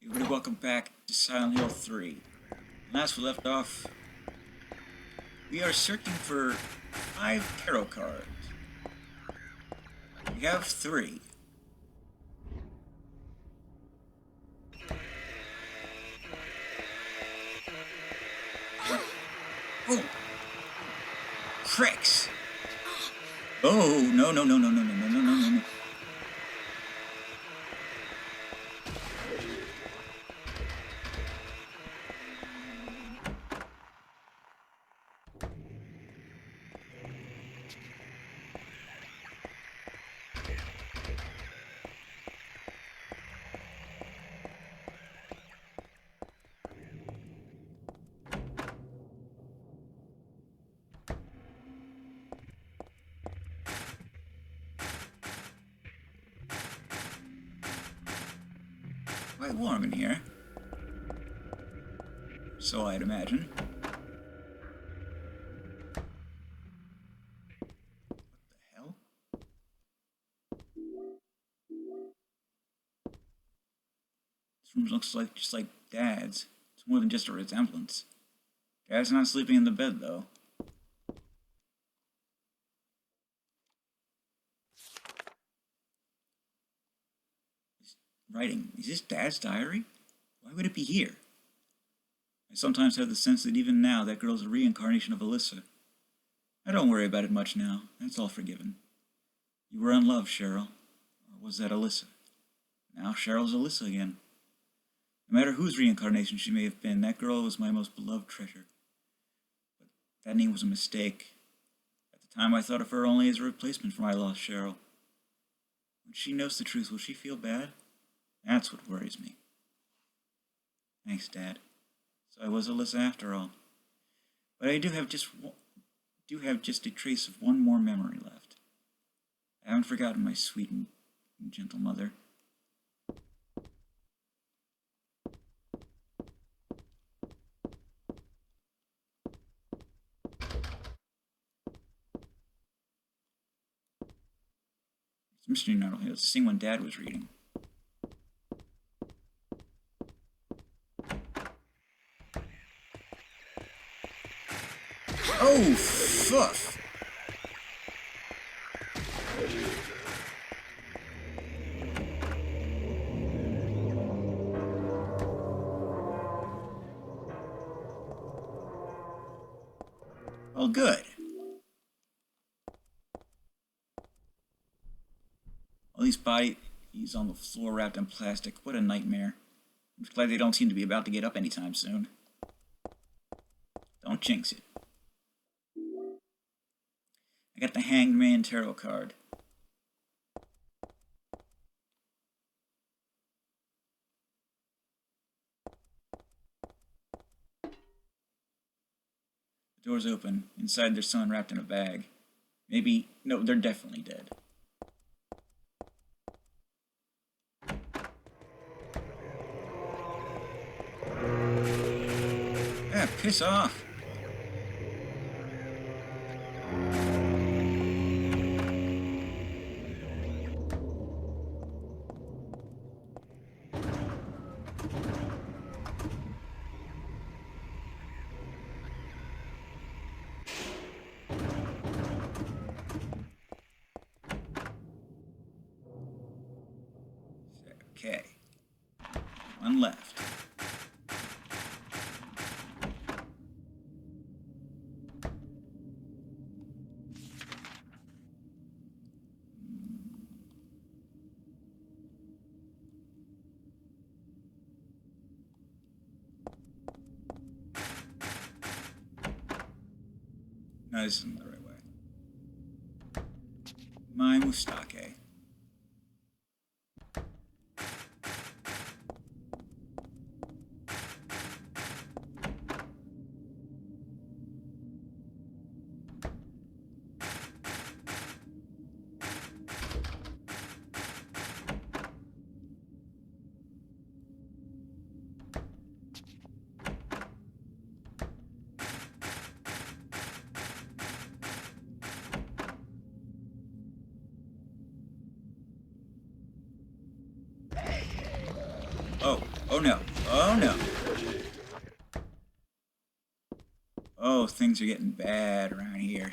Everybody, welcome back to Silent Hill 3. Last we left off, we are searching for 5 tarot cards. We have 3. Oh! Cricks! Oh, no. Quite warm in here. So I'd imagine. What the hell? This room looks like just like Dad's. It's more than just a resemblance. Dad's not sleeping in the bed, though. Writing. Is this Dad's diary? Why would it be here? I sometimes have the sense that even now that girl's a reincarnation of Alyssa. I don't worry about it much now. That's all forgiven. You were unloved, Cheryl. Or was that Alyssa? Now Cheryl's Alyssa again. No matter whose reincarnation she may have been, that girl was my most beloved treasure. But that name was a mistake. At the time I thought of her only as a replacement for my lost Cheryl. When she knows the truth, will she feel bad? That's what worries me. Thanks, Dad. So I was Alyssa after all. But I do have just a trace of one more memory left. I haven't forgotten my sweet and gentle mother. It's mystery novel here. It's the same one Dad was reading. Oh, fuff! Well, good. All these bodies on the floor wrapped in plastic. What a nightmare. I'm glad they don't seem to be about to get up anytime soon. Don't jinx it. I got the Hanged Man tarot card. The door's open. Inside there's someone wrapped in a bag. Maybe... no, they're definitely dead. Ah, piss off! Okay. One left. No, this isn't the right way. My mustake. Oh, Oh no. Oh no. Oh, things are getting bad around here.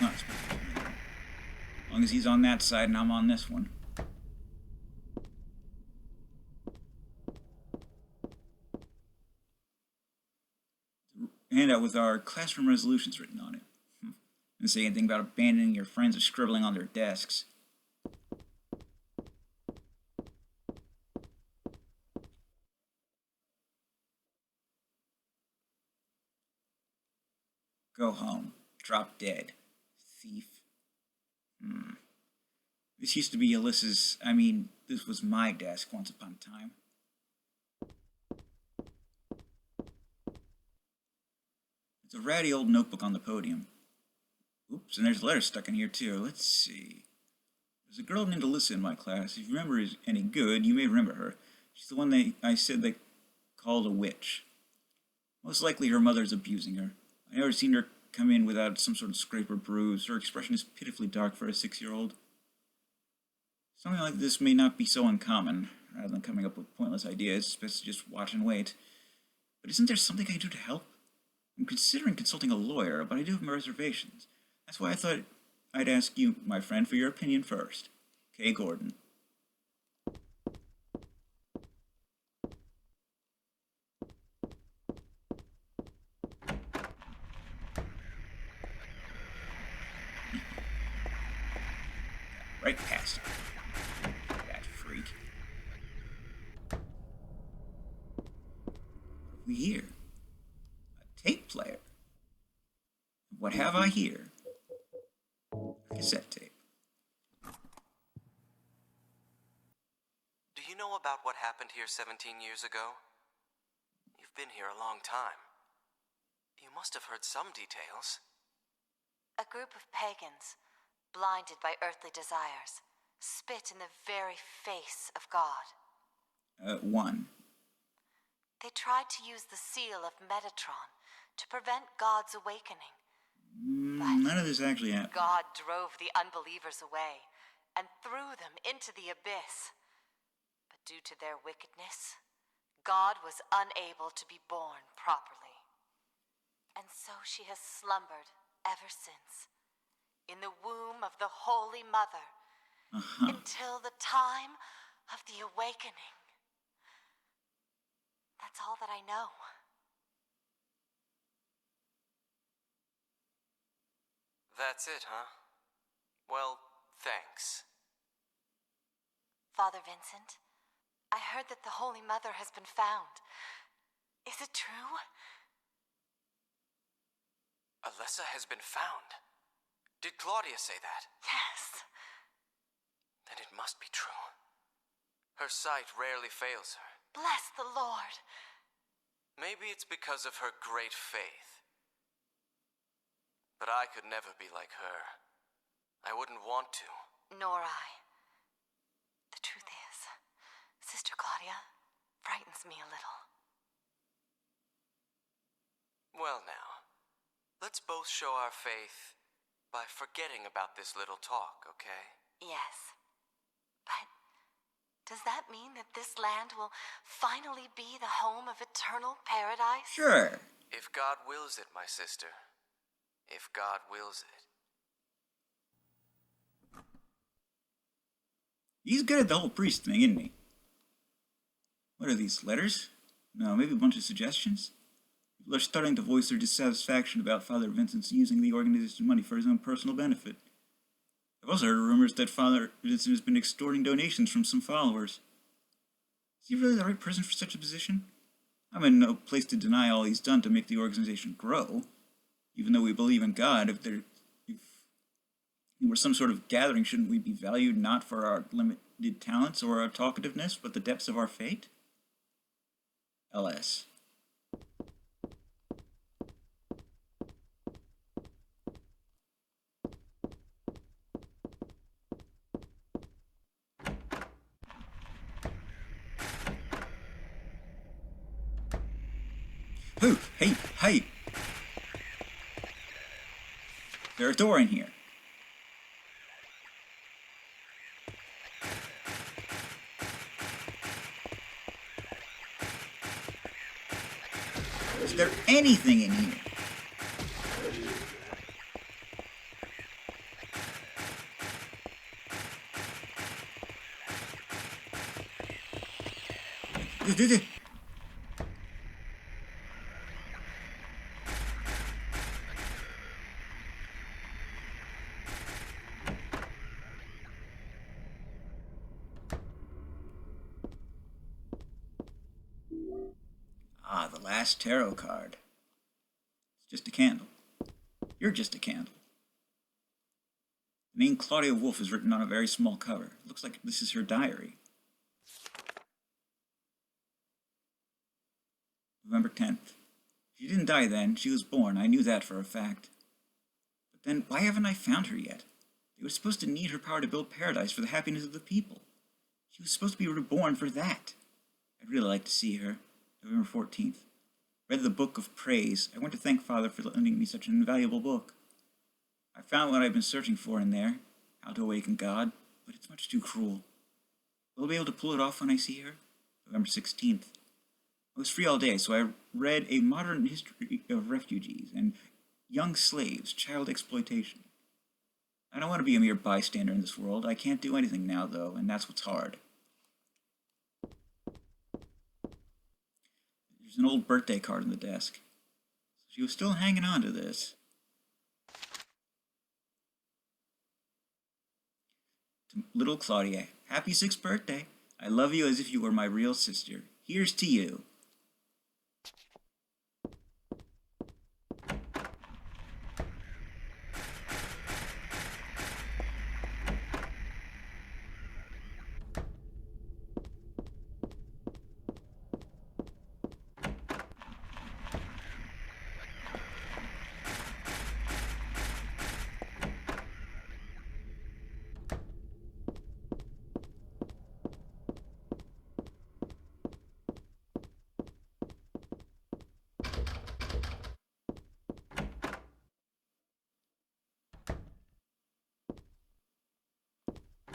Not supposed to be there. As long as he's on that side and I'm on this one. Handout with our classroom resolutions written on it. Didn't say anything about abandoning your friends or scribbling on their desks. Go home. Drop dead. Thief. This used to be Alyssa's... this was my desk once upon a time. It's a ratty old notebook on the podium. Oops, and there's letters stuck in here too. Let's see. There's a girl named Alyssa in my class. If you remember is any good, you may remember her. She's the one I said they called a witch. Most likely her mother's abusing her. I've never seen her come in without some sort of scrape or bruise. Her expression is pitifully dark for a 6-year-old. Something like this may not be so uncommon. Rather than coming up with pointless ideas, it's best to just watch and wait. But isn't there something I can do to help? I'm considering consulting a lawyer, but I do have my reservations. That's why I thought I'd ask you, my friend, for your opinion first. Kay Gordon. Right past him. That freak. What have we here? A tape player. What have I here? A cassette tape. Do you know about what happened here 17 years ago? You've been here a long time. You must have heard some details. A group of pagans, blinded by earthly desires, spit in the very face of God. One. They tried to use the seal of Metatron to prevent God's awakening. But None of this actually happened. God drove the unbelievers away and threw them into the abyss. But due to their wickedness, God was unable to be born properly. And so she has slumbered ever since, in the womb of the Holy Mother, until the time of the awakening. That's all that I know. That's it, huh? Well, thanks. Father Vincent, I heard that the Holy Mother has been found. Is it true? Alessa has been found. Did Claudia say that? Yes. Then it must be true. Her sight rarely fails her. Bless the Lord. Maybe it's because of her great faith. But I could never be like her. I wouldn't want to. Nor I. The truth is, Sister Claudia frightens me a little. Well now, let's both show our faith by forgetting about this little talk, okay? Yes. But does that mean that this land will finally be the home of eternal paradise? Sure. If God wills it, my sister. If God wills it. He's good at the whole priest thing, isn't he? What are these, letters? No, maybe a bunch of suggestions? People are starting to voice their dissatisfaction about Father Vincent's using the organization's money for his own personal benefit. I've also heard rumors that Father Vincent has been extorting donations from some followers. Is he really the right person for such a position? I'm in no place to deny all he's done to make the organization grow. Even though we believe in God, if he were some sort of gathering, shouldn't we be valued not for our limited talents or our talkativeness, but the depths of our fate? LS. Who? Hey, hey! There's a door in here. Is there anything in here? Ah, the last tarot card. It's just a candle. You're just a candle. The name Claudia Wolf is written on a very small cover. It looks like this is her diary. November 10th. She didn't die then. She was born. I knew that for a fact. But then, why haven't I found her yet? They were supposed to need her power to build paradise for the happiness of the people. She was supposed to be reborn for that. I'd really like to see her. November 14th. Read the Book of Praise. I want to thank Father for lending me such an invaluable book. I found what I've been searching for in there, how to awaken God, but it's much too cruel. Will I be able to pull it off when I see her? November 16th. I was free all day, so I read A Modern History of Refugees and Young Slaves, Child Exploitation. I don't want to be a mere bystander in this world. I can't do anything now, though, and that's what's hard. There's an old birthday card on the desk. She was still hanging on to this. To little Claudia, happy 6th birthday. I love you as if you were my real sister. Here's to you.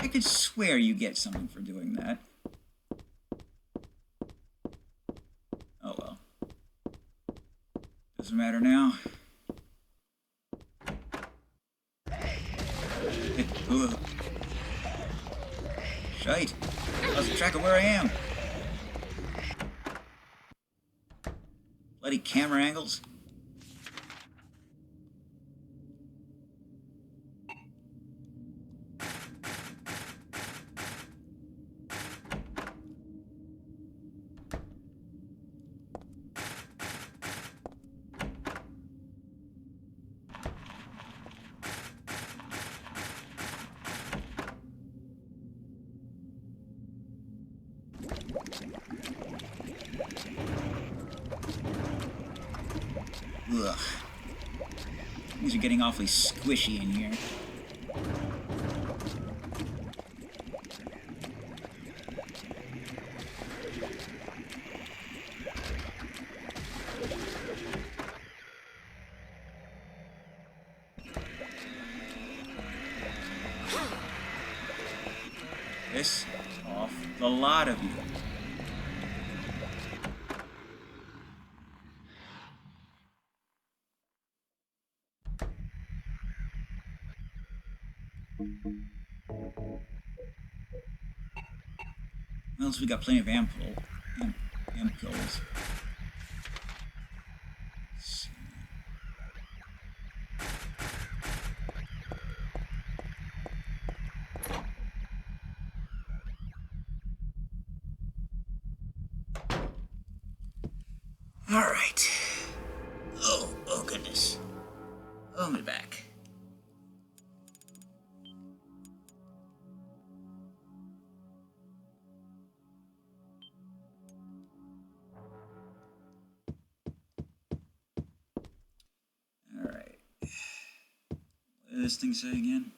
I could swear you get something for doing that. Oh well. Doesn't matter now. Ugh. Shite. Lost track of where I am. Bloody camera angles. Ugh. These are getting awfully squishy in here. Piss off the lot of you. Well, so we got plenty of amp pills. All right. Oh goodness. Oh, my back. All right. What did this thing say again?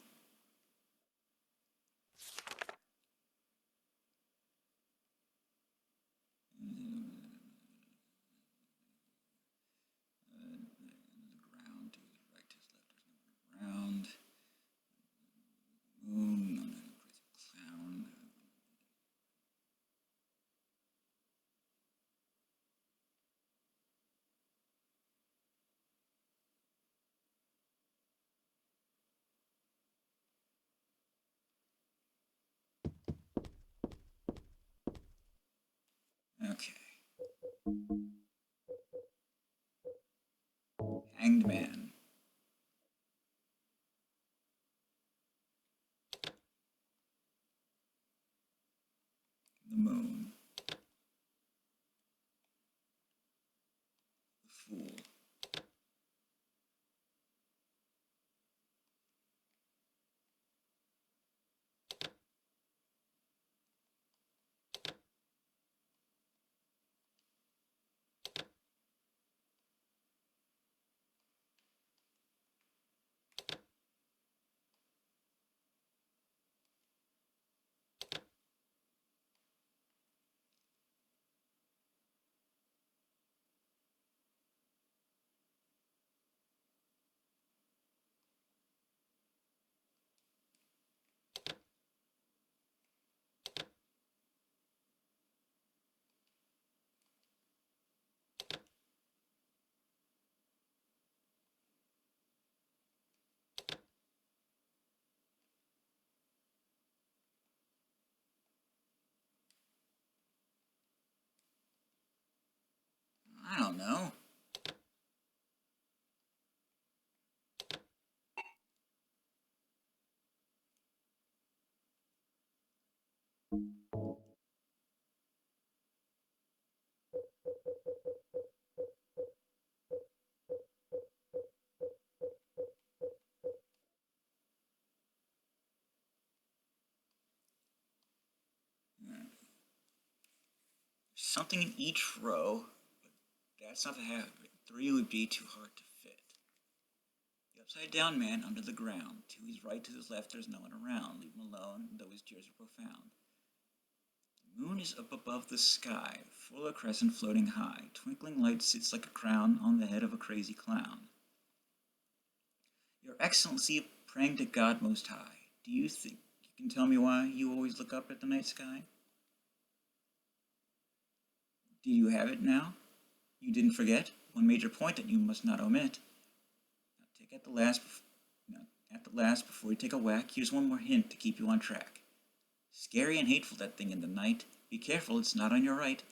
Hanged Man. The Moon. The Fool. I don't know. Something in each row, but that's not the half of it. 3 would be too hard to fit. The upside down man under the ground. To his right, to his left, there's no one around. Leave him alone, though his jeers are profound. The moon is up above the sky, full of crescent floating high. Twinkling light sits like a crown on the head of a crazy clown. Your Excellency, praying to God Most High, do you think you can tell me why you always look up at the night sky? Do you have it now? You didn't forget one major point that you must not omit. Now take at the last before you take a whack. Here's one more hint to keep you on track. Scary and hateful, that thing in the night. Be careful, it's not on your right.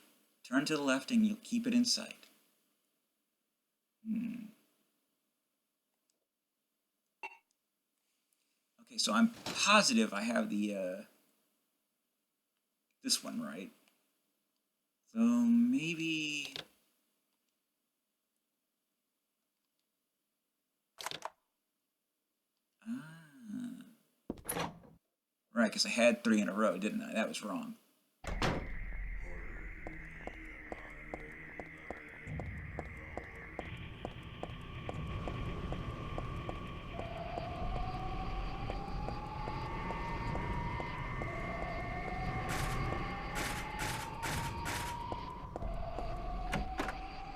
Turn to the left and you'll keep it in sight. Okay, so I'm positive I have the this one right. So maybe... Right, because I had 3 in a row, didn't I? That was wrong. I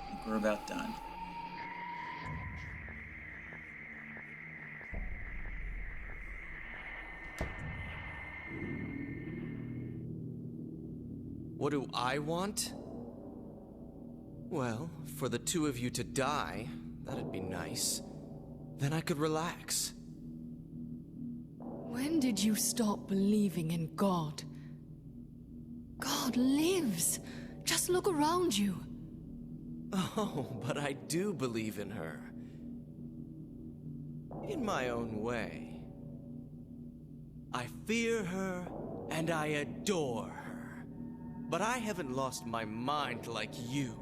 think we're about done. What do I want? Well, for the 2 of you to die, that'd be nice. Then I could relax. When did you stop believing in God? God lives. Just look around you. Oh, but I do believe in her. In my own way. I fear her and I adore her. But I haven't lost my mind like you.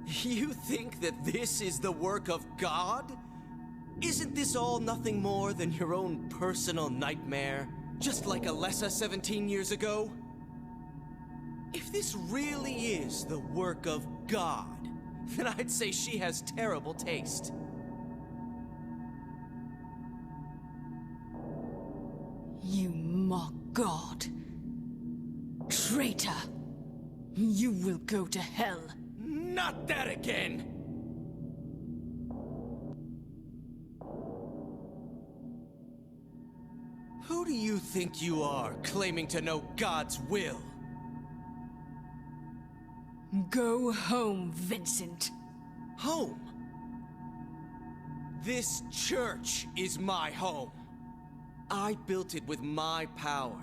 You think that this is the work of God? Isn't this all nothing more than your own personal nightmare? Just like Alessa 17 years ago? If this really is the work of God, then I'd say she has terrible taste. You mock God. Traitor! You will go to hell. Not that again! Who do you think you are, claiming to know God's will? Go home, Vincent. Home? This church is my home. I built it with my power.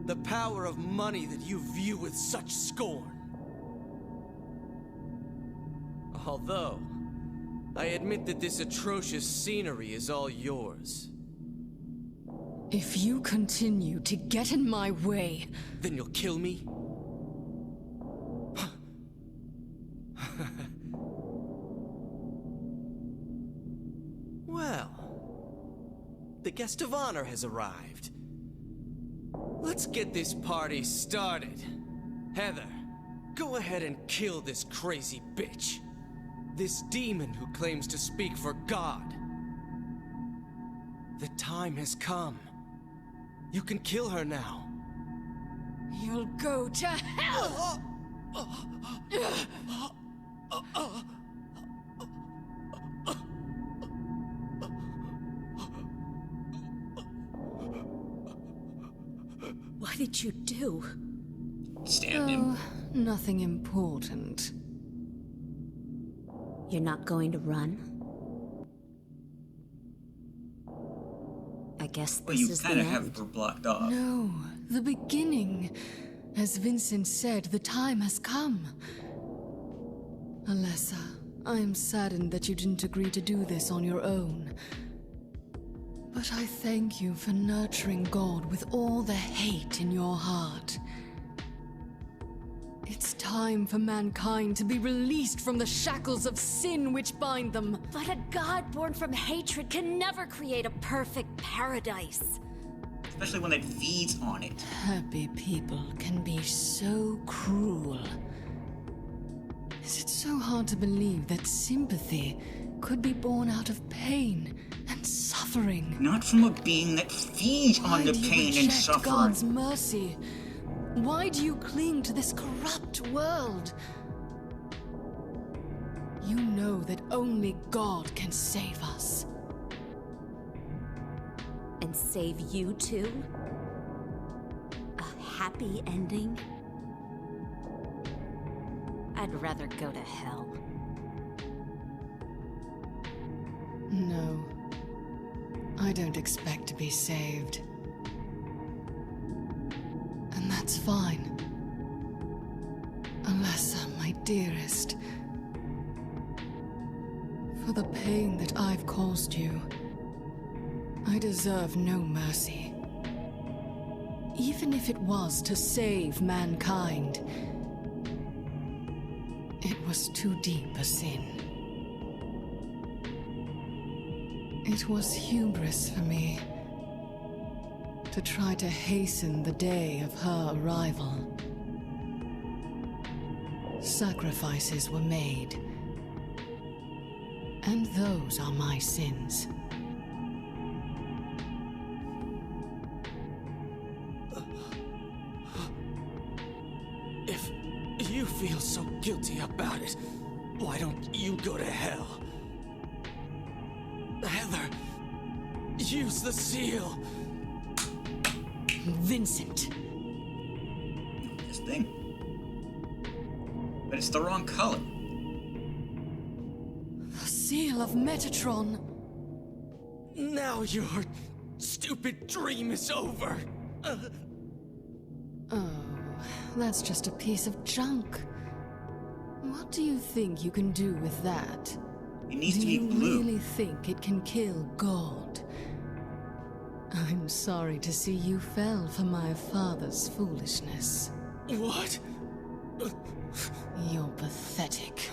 The power of money that you view with such scorn. Although, I admit that this atrocious scenery is all yours. If you continue to get in my way, Then you'll kill me? Well, the guest of honor has arrived. Let's get this party started. Heather, go ahead and kill this crazy bitch. This demon who claims to speak for God. The time has come. You can kill her now. you'll go to hell! What did you do? Stabbed him. Nothing important. You're not going to run? I guess Well, this you is the kind of have end. her blocked off. No, the beginning. As Vincent said, the time has come. Alessa, I am saddened that you didn't agree to do this on your own. But I thank you for nurturing God with all the hate in your heart. It's time for mankind to be released from the shackles of sin which bind them. But a god born from hatred can never create a perfect paradise. Especially when it feeds on it. Happy people can be so cruel. Is it so hard to believe that sympathy could be born out of pain and suffering? Not from a being that feeds on Why the do you pain and reject suffering. God's mercy? Why do you cling to this corrupt world? You know that only God can save us. And save you too? A happy ending? I'd rather go to hell. No, I don't expect to be saved. And that's fine. Alessa, my dearest. For the pain that I've caused you, I deserve no mercy. Even if it was to save mankind, it was too deep a sin. It was hubris for me to try to hasten the day of her arrival. Sacrifices were made, and those are my sins. If you feel so guilty about it, why don't you go to hell? Heather, use the seal. Vincent! This thing. But it's the wrong color. The seal of Metatron! Now your stupid dream is over. Oh, that's just a piece of junk. What do you think you can do with that? It needs Do to be you blue. really think it can kill God? I'm sorry to see you fell for my father's foolishness. What? You're pathetic.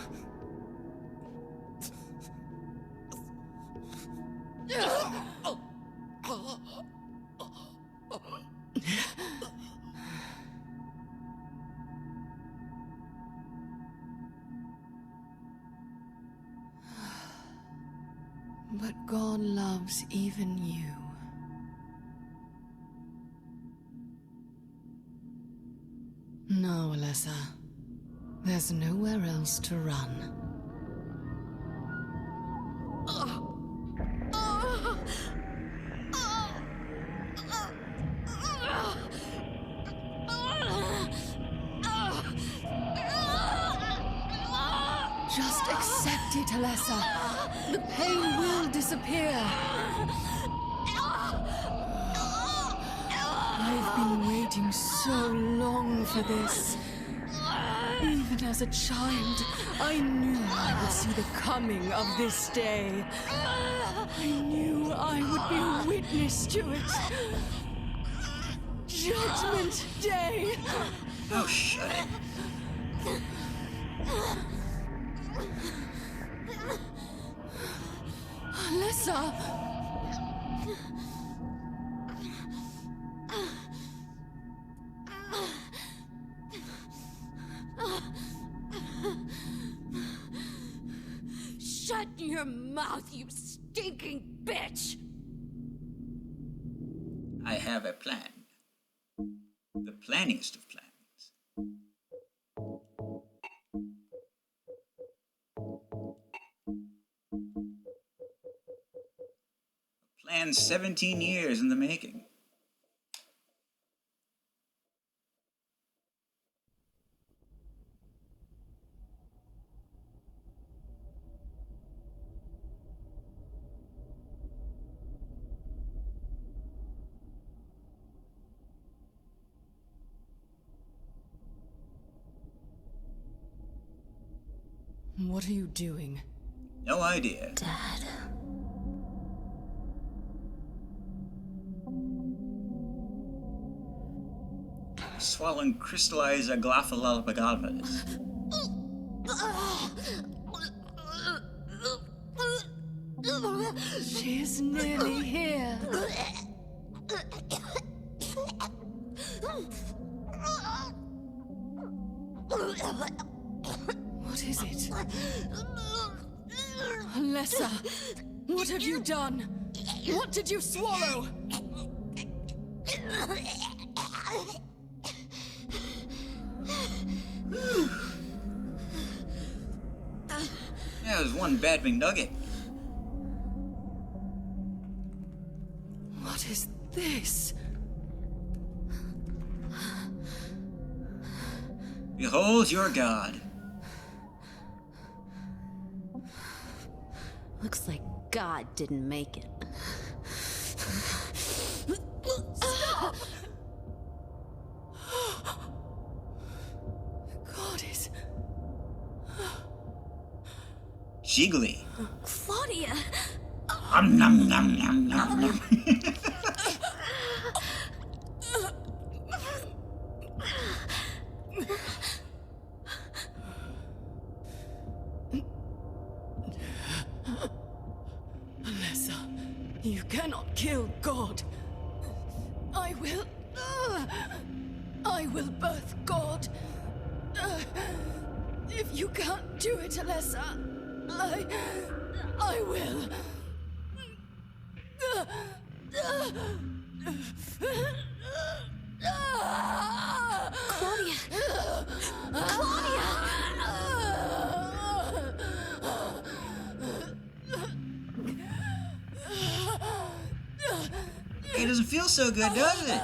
But God loves even you. No, Alessa. There's nowhere else to run. Just accept it, Alessa. The pain will disappear. I've been waiting so long for this. Even as a child, I knew I would see the coming of this day. I knew I would be a witness to it. Judgment Day! Oh, shut it. Alessa! Shut your mouth, you stinking bitch! I have a plan. The planniest of plans. A plan 17 years in the making. What are you doing? No idea. Dad. Swallowing crystallized aglaphalapagalvas. She's nearly here. What is it? Alessa, what have you done? What did you swallow? That was one bad McNugget. What is this? Behold your god. Looks like God didn't make it. God is... Jiggly. Claudia! Nom nom nom nom nom. Alessa, you cannot kill God. I will birth God. If you can't do it, Alessa, I will. Claudia! Claudia! It doesn't feel so good, does it?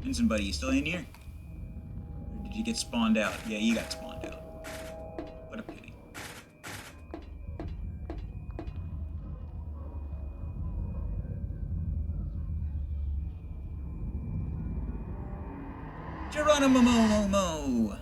Vincent, buddy, you still in here? Or did you get spawned out? Yeah, you got spawned out. What a pity. Geronimo!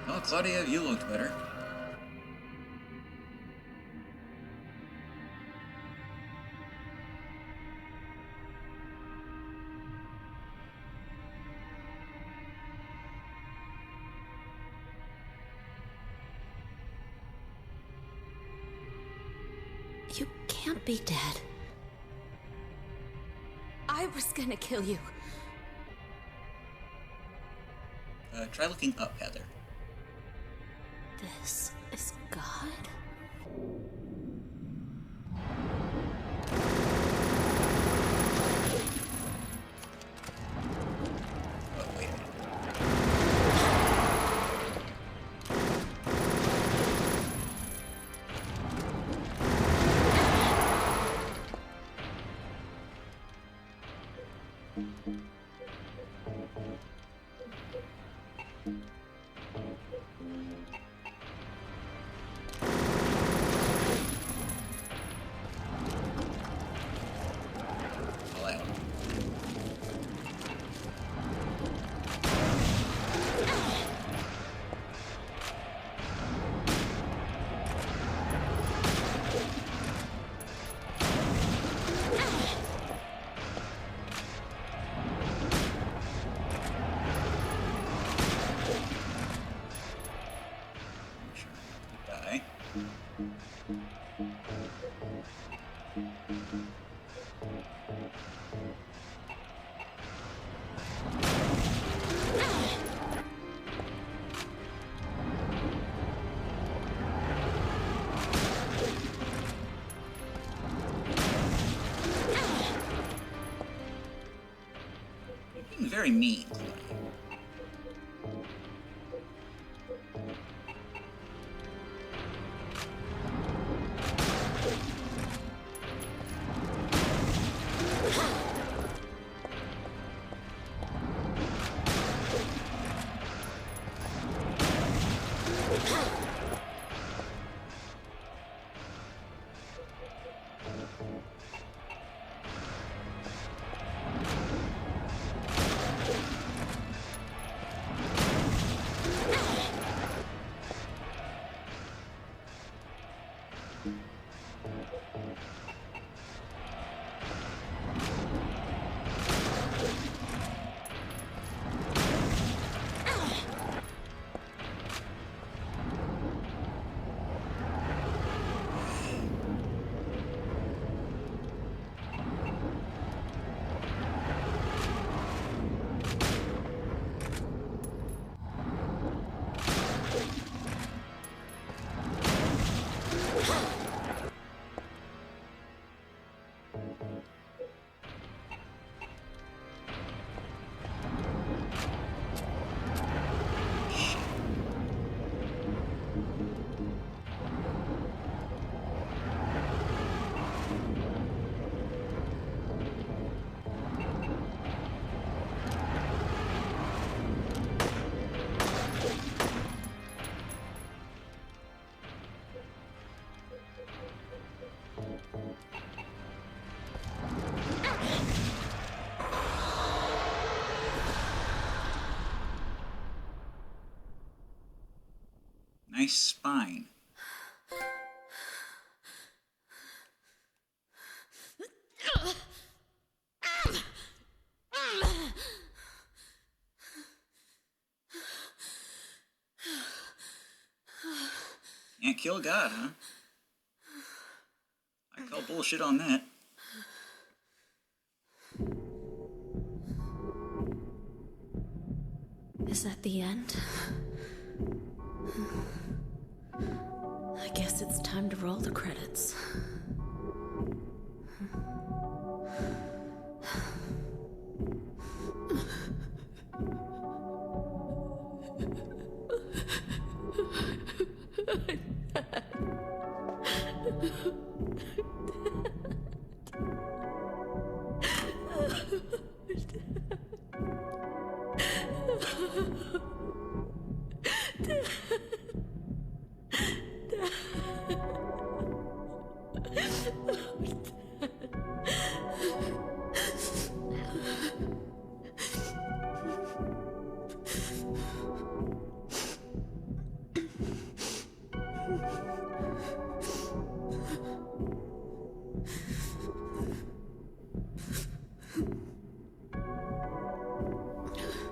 Oh, Claudia, you looked better. You can't be dead. I was gonna kill you. Try looking up, Heather. This is God? Oh, wait a minute. Fall out. Make sure not to die. You're being very mean, Claudia. Nice spine. Can't kill God, huh? I call bullshit on that. Is that the end? I guess it's time to roll the credits.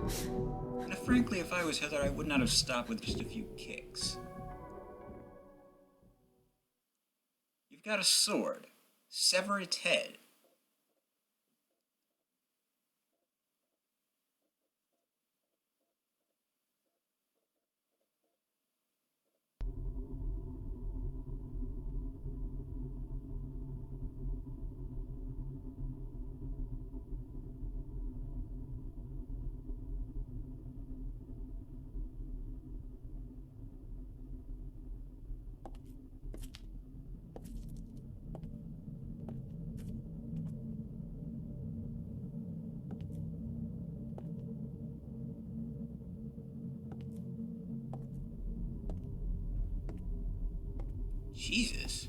And frankly, if I was Heather, I would not have stopped with just a few kicks. You've got a sword. Sever its head. Jesus.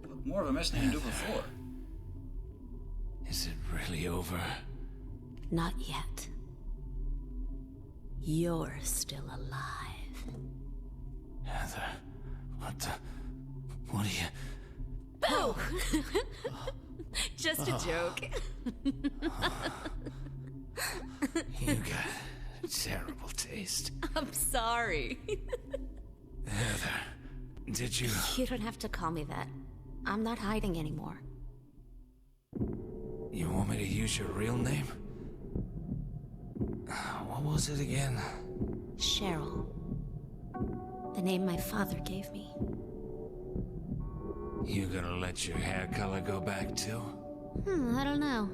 Look, more of a mess than you knew before. Is it really over? Not yet. You're still alive. Heather, what are you... Boo! Just a joke. You got a terrible taste. I'm sorry. Heather, did you... You don't have to call me that. I'm not hiding anymore. You want me to use your real name? What was it again? Cheryl. The name my father gave me. You gonna let your hair color go back too? I don't know.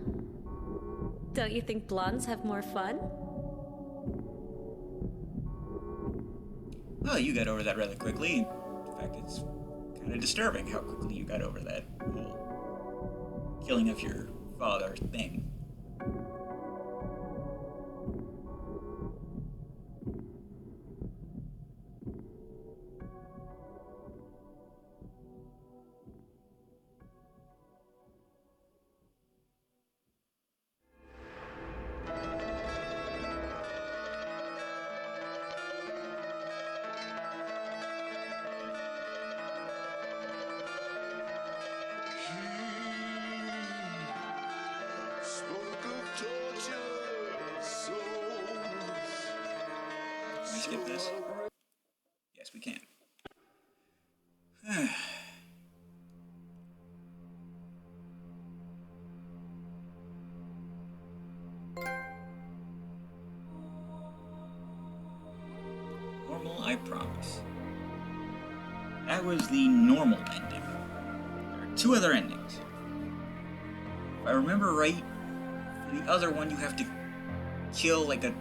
Don't you think blondes have more fun? Well, you got over that rather quickly. In fact, it's kind of disturbing how quickly you got over that whole killing of your father thing. Can we skip this? Yes, we can. Normal, I promise. That was the normal ending. There are two other endings. If I remember right, for the other one you have to kill like a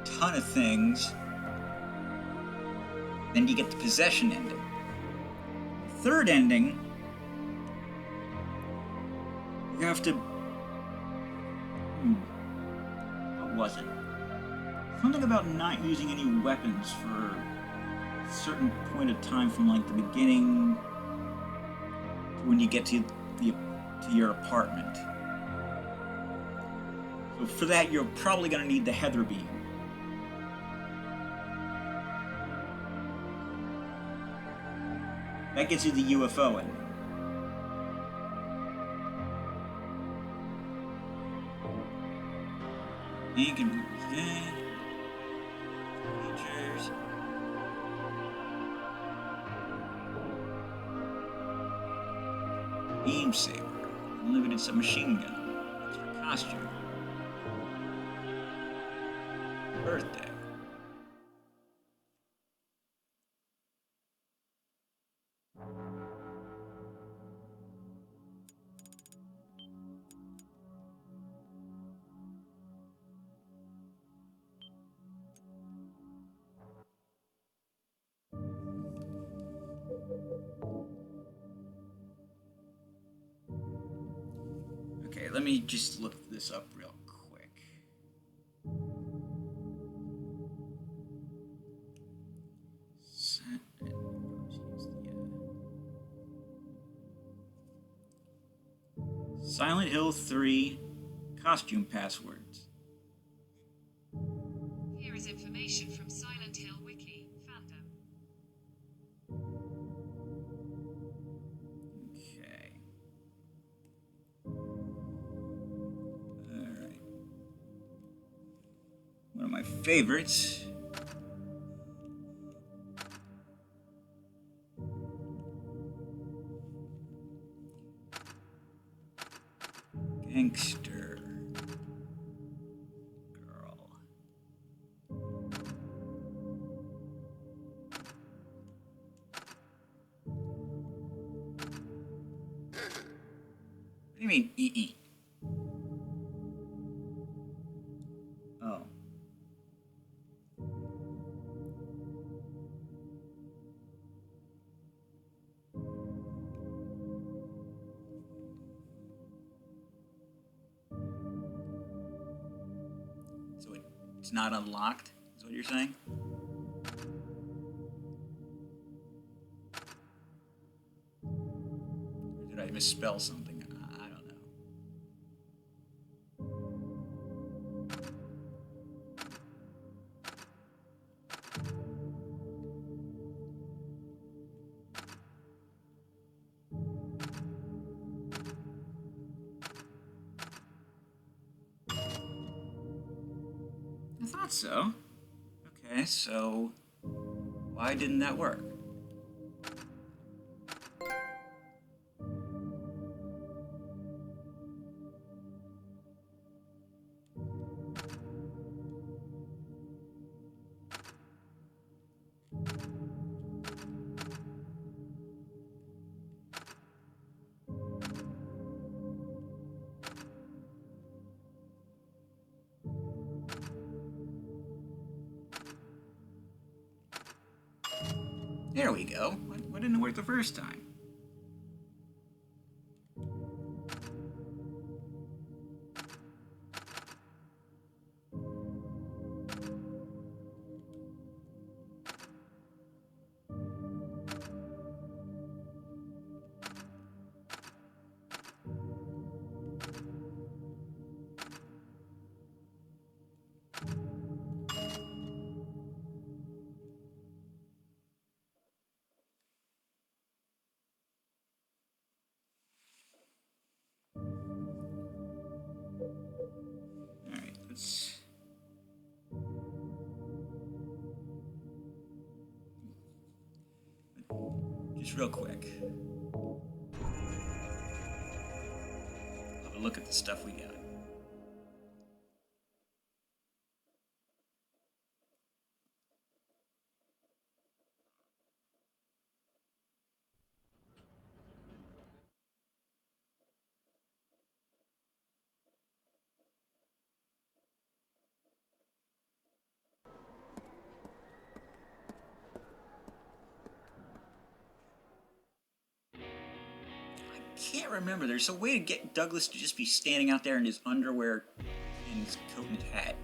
ton of things. Then you get the possession ending. The third ending, you have to... What was it? Something about not using any weapons for a certain point of time from like the beginning to when you get to your apartment. So for that, you're probably going to need the Heather beam. That gets you the UFO ending. You can features. Beam saber, unlimited submachine gun, extra costume, birthday. Okay, let me just look this up real quick. Silent Hill 3 costume passwords. Here is information from Silent Hill Wiki fandom. Okay. Alright. One of my favorites. Gangster girl. What do you mean, E-E? Oh. So it's not unlocked, is what you're saying? Or did I misspell something? I don't know. I thought so. Okay, so why didn't that work? There we go. Why didn't it work the first time? Alright, let's... Just real quick. Have a look at the stuff we got. I can't remember. There's a way to get Douglas to just be standing out there in his underwear and his coat and hat.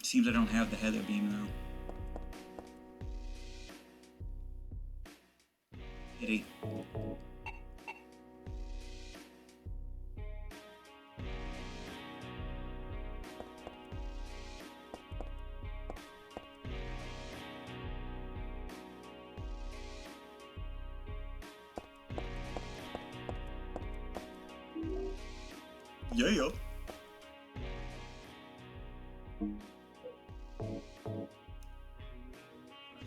Seems I don't have the Heather beam though. Pity. Yeah.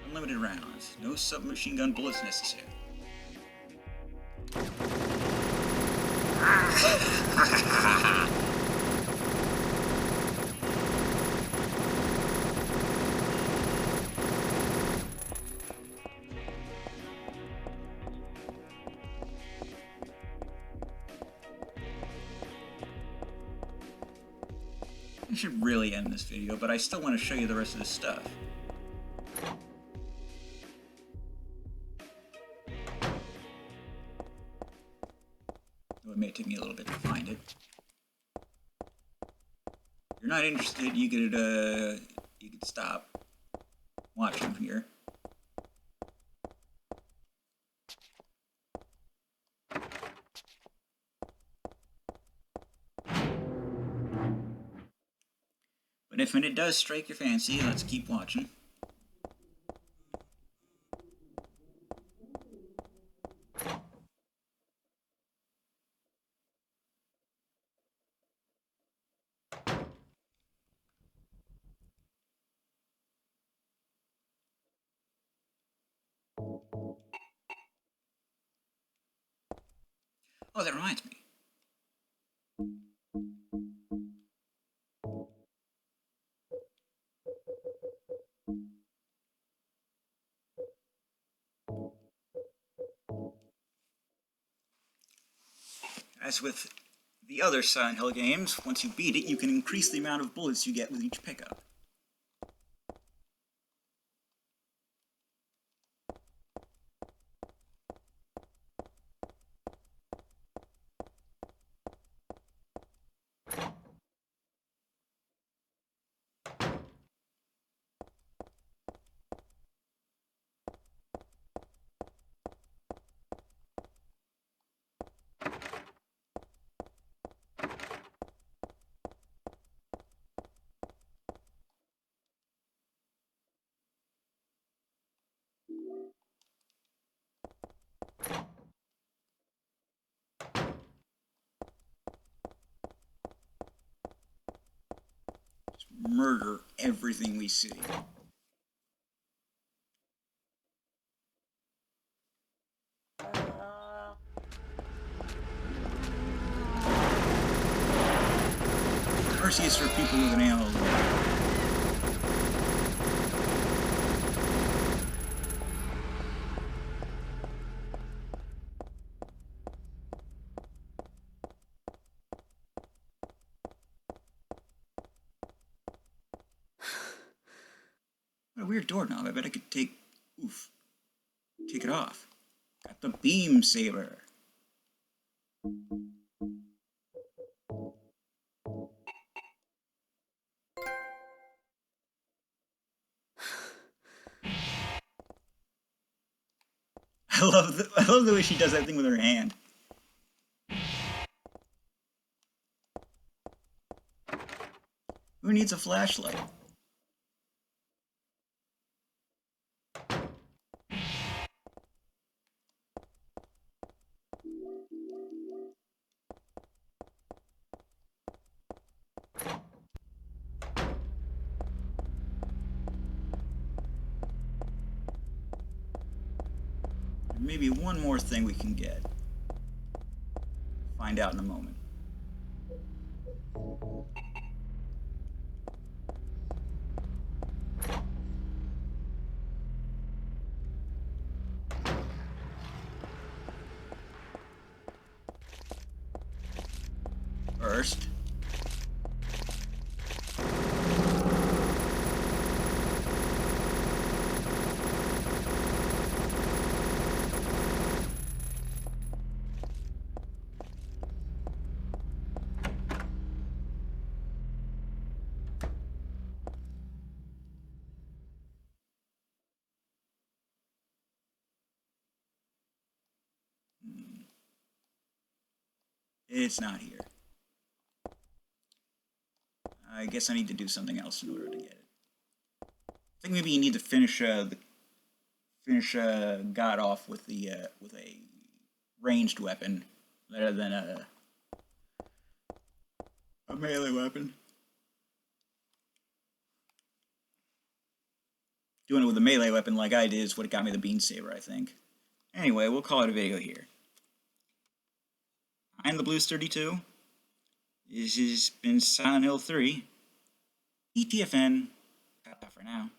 Unlimited rounds. No submachine gun bullets necessary. I should really end this video, but I still want to show you the rest of this stuff. Though it may take me a little bit to find it. If you're not interested, you could stop watching here. But if it does strike your fancy, let's keep watching. Oh, that reminds me. As with the other Silent Hill games, once you beat it, you can increase the amount of bullets you get with each pickup. Just murder everything we see. Mercy is for people with an ammo limit. What a weird doorknob. I bet I could take it off. Got the beam saber. I love the way she does that thing with her hand. Who needs a flashlight? Maybe one more thing we can get. Find out in a moment. First, it's not here. I guess I need to do something else in order to get it. I think maybe you need to finish God off with a ranged weapon rather than a melee weapon. Doing it with a melee weapon like I did is what got me the beam saber, I think. Anyway, we'll call it a video here. I'm the Blues 32. This has been Silent Hill 3. ETFN. Ta-ta for now.